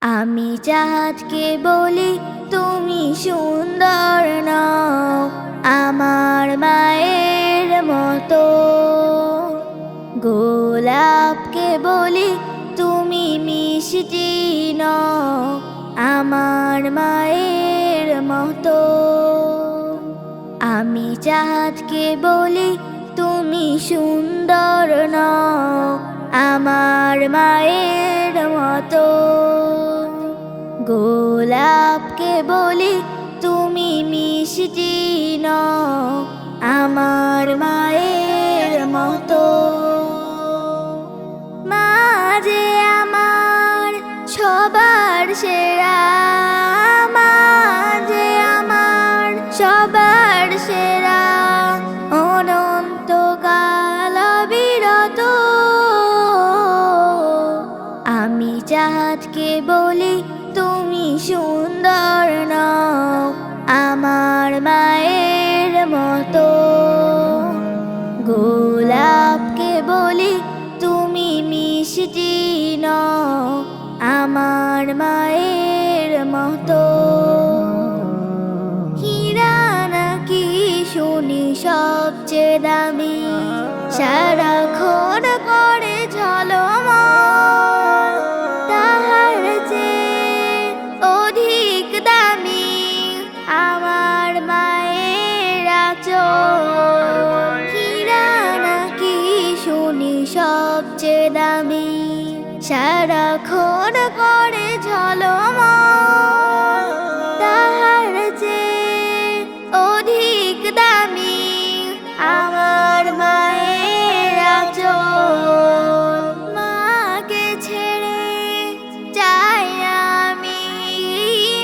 আমি চাঁদকে বলি তুমি সুন্দর নও, আমার মায়ের মতো। গোলাপকে বলি তুমি মিষ্টি নও, আমার মায়ের মতো। আমি চাঁদকে বলি তুমি সুন্দর নও, আমার মায়ের মতো। গোলাপকে বলি তুমি মিষ্টি নও, আমার মায়ের মতো। মা যে আমার সবার সেরা, মা যে আমার সবার সেরা, অনন্তকাল অবিরত। আমি চাঁদকে বলি তুমি সুন্দর নও, আমার মায়ের মতো। গোলাপকে বলি তুমি মিষ্টি নও, আমার মায়ের মতো। হীরা নাকি শুনি সবচেয়ে দামি, সারাক্ষণ করে ঝলমল, তাহার চেয়ে অধিক দামি আমার মায়ের আঁচল। হীরা নাকি শুনি সবচেয়ে দামি, সারাক্ষণ করে ঝলমল, তাহার চেয়ে অধিক দামি আমার মায়ের আঁচল। মাকে ছেড়ে যাই না আমি,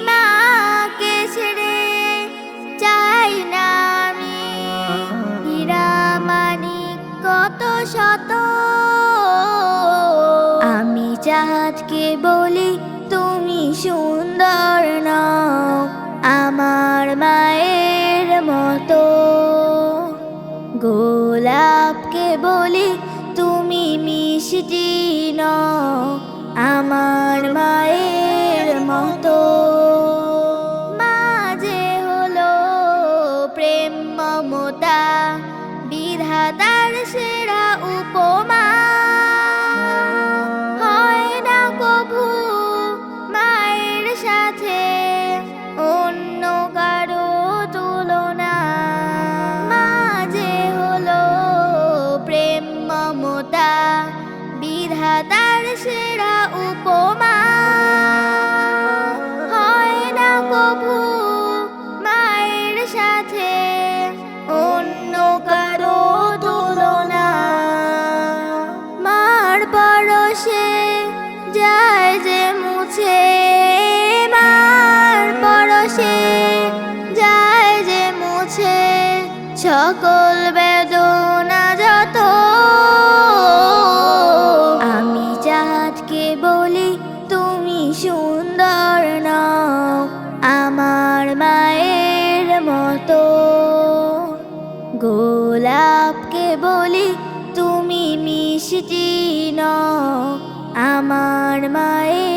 মাকে ছেড়ে যাই না আমি। হীরা মানিক কত শত, আমি চাঁদকে বলি তুমি সুন্দর নও, আমার মায়ের মতো। গোলাপকে বলি তুমি মিষ্টি নও, আমার মায়ের মতো। মা যে হলো প্রেম মমতা, বিধাতার সেরা উপমা। হয় না কভু মায়ের সাথে অন্য কারো তুলনা। মা যে হলো প্রেম মমতা, বিধাতার সেরা উপমা। হয় না কভু মায়ের সাথে অন্য কারো তুলনা। মার পরশে যায় যে মুছে, মার পরশে যায় যে মুছে সকল বেদনা যত। আমি চাঁদকে বলি তুমি সুন্দর নও, আমার মায়ের মতো। গোলাপকে বলি তুমি মিষ্টি নও, আমার মায়ের